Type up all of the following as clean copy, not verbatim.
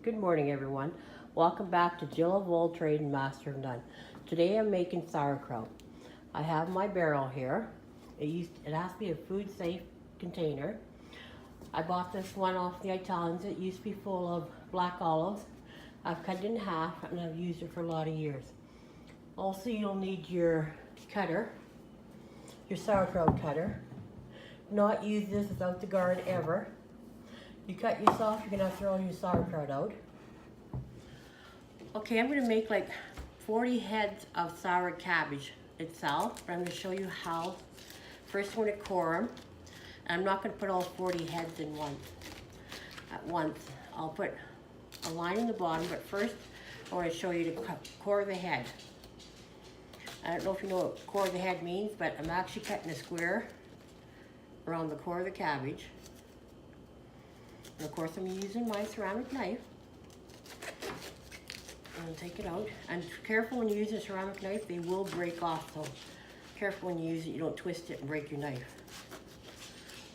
Good morning, everyone. Welcome back to Jill of All Trade and Master of None. Today I'm making sauerkraut. I have my barrel here. It has to be a food safe container. I bought this one off the Italians. It used to be full of black olives. I've cut it in half and I've used it for a lot of years. Also, you'll need your cutter, your sauerkraut cutter. Not use this without the guard ever. You cut yourself, you're gonna have to throw your sauerkraut out. Okay, I'm gonna make like 40 heads of sour cabbage itself, but I'm gonna show you how. First, I'm gonna core them. I'm not gonna put all 40 heads in at once. I'll put a line in the bottom, but first, I wanna show you to core the head. I don't know if you know what core the head means, but I'm actually cutting a square around the core of the cabbage. And of course I'm using my ceramic knife. And take it out. And careful when you use a ceramic knife, they will break off, so careful when you use it, you don't twist it and break your knife.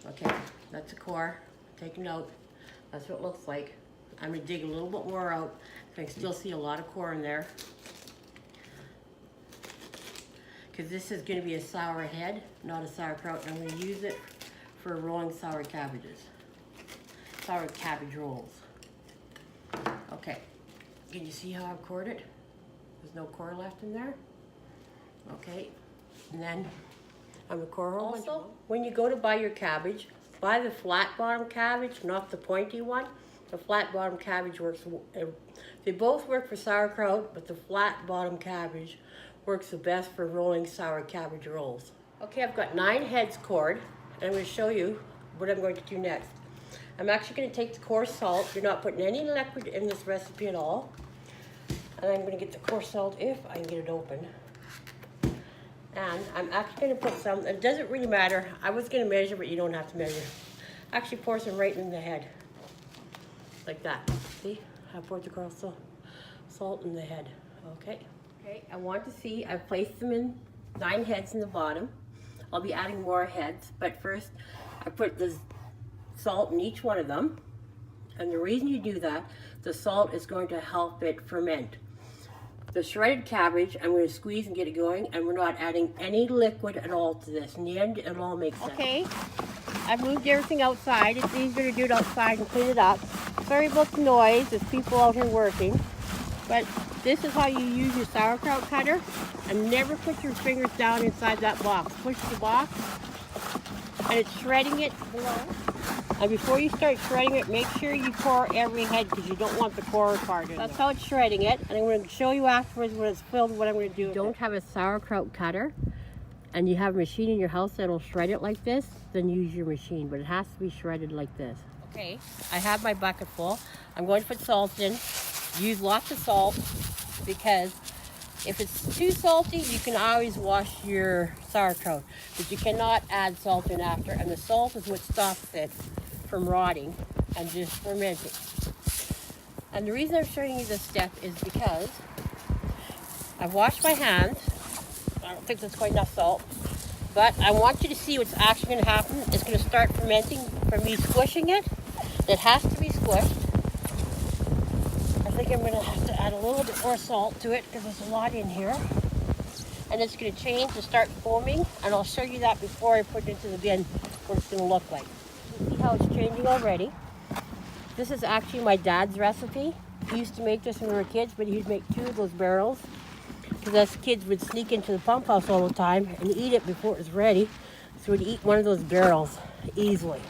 Okay, that's the core, taken out. That's what it looks like. I'm gonna dig a little bit more out, so I can still see a lot of core in there. Because this is gonna be a sour head, not a sauerkraut, and I'm gonna use it for rolling sour cabbages. Sour cabbage rolls. Okay, can you see how I've cored it? There's no core left in there. Okay, and then I'm gonna core also. When you go to buy your cabbage, buy the flat bottom cabbage, not the pointy one. The flat bottom cabbage works, they both work for sauerkraut, but the flat bottom cabbage works the best for rolling sour cabbage rolls. Okay, I've got 9 heads cored, and I'm gonna show you what I'm going to do next. I'm actually going to take the coarse salt. You're not putting any liquid in this recipe at all. And I'm going to get the coarse salt if I can get it open. And I'm actually going to put some, it doesn't really matter. I was going to measure, but you don't have to measure. Actually pour some right in the head. Like that. See? I poured the coarse salt in the head. Okay. Okay, I want to see, I've placed them in 9 heads in the bottom. I'll be adding more heads, but first I put this salt in each one of them, and the reason you do that, the salt is going to help it ferment. The shredded cabbage, I'm going to squeeze and get it going, and we're not adding any liquid at all to this. In the end, it'll all make sense. Okay, I've moved everything outside. It's easier to do it outside and clean it up. Sorry about the noise, there's people out here working, but this is how you use your sauerkraut cutter, and never put your fingers down inside that box. Push the box, and it's shredding it below. And before you start shredding it, make sure you core every head because you don't want the core part in. That's how it's shredding it. And I'm going to show you afterwards when it's filled what I'm going to do. If you don't have a sauerkraut cutter and you have a machine in your house that'll shred it like this, then use your machine. But it has to be shredded like this. Okay, I have my bucket full. I'm going to put salt in. Use lots of salt because if it's too salty, you can always wash your sauerkraut. But you cannot add salt in after. And the salt is what stops it from rotting and just fermenting. And the reason I'm showing you this step is because I've washed my hands. I don't think that's quite enough salt, but I want you to see what's actually going to happen. It's going to start fermenting from me squishing it. It has to be squished. I think I'm going to have to add a little bit more salt to it because there's a lot in here. And it's going to change and start foaming, and I'll show you that before I put it into the bin what it's going to look like. See how it's changing already. This is actually my dad's recipe. He used to make this when we were kids, but he'd make 2 of those barrels because us kids would sneak into the pump house all the time and eat it before it was ready. So we'd eat one of those barrels easily.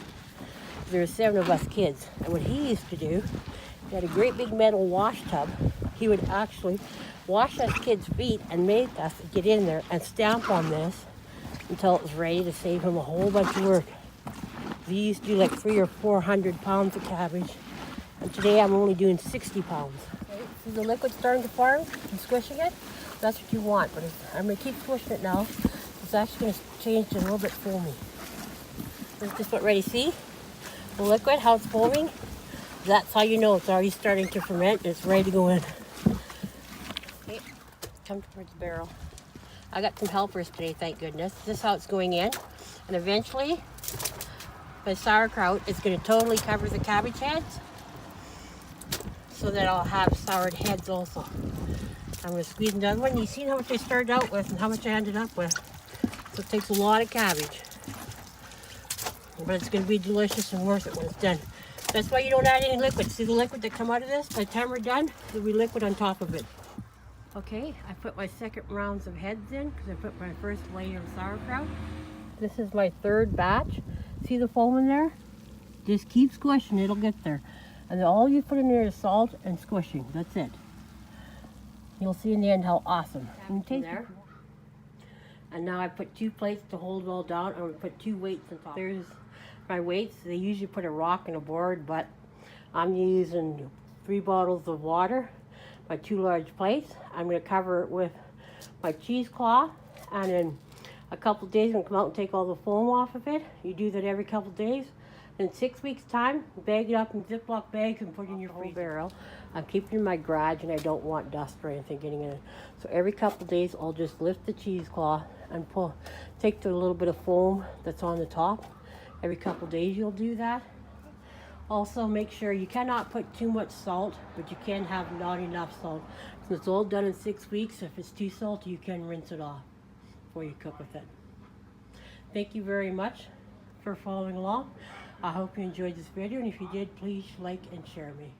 There were 7 of us kids, and what he used to do, he had a great big metal wash tub. He would actually wash us kids' feet and make us get in there and stamp on this until it was ready to save him a whole bunch of work. We used to do like 300 or 400 pounds of cabbage, and today I'm only doing 60 pounds. Okay, see the liquid starting to form and squishing it? That's what you want, but I'm going to keep squishing it now. It's actually going to change to a little bit foamy. This is just what ready, see? The liquid, how it's foaming? That's how you know it's already starting to ferment and it's ready to go in. Okay, come towards the barrel. I got some helpers today, thank goodness. This is how it's going in, and eventually my sauerkraut is going to totally cover the cabbage heads. so that I'll have soured heads also. I'm going to squeeze another one. You see how much I started out with and how much I ended up with. So it takes a lot of cabbage. But it's going to be delicious and worth it when it's done. That's why you don't add any liquid. See the liquid that come out of this? By the time we're done, there'll be liquid on top of it. Okay, I put my second rounds of heads in because I put my first layer of sauerkraut. This is my third batch. See the foam in there? Just keep squishing, it'll get there. And then all you put in there is salt and squishing. That's it. You'll see in the end how awesome. And taste there. And now I put 2 plates to hold it all down. I'm going to put 2 weights on top. There's my weights. They usually put a rock and a board, but I'm using 3 bottles of water, my 2 large plates. I'm going to cover it with my cheesecloth, and in a couple days I'm going to come out and take all the foam off of it. You do that every couple days. In 6 weeks time, bag it up in Ziploc bags and put it in your freezer barrel. I'm keeping it in my garage and I don't want dust or anything getting in it. So every couple days I'll just lift the cheesecloth and take the little bit of foam that's on the top. Every couple days you'll do that. Also make sure you cannot put too much salt, but you can have not enough salt. So it's all done in 6 weeks. If it's too salty, you can rinse it off before you cook with it. Thank you very much for following along. I hope you enjoyed this video, and if you did, please like and share me.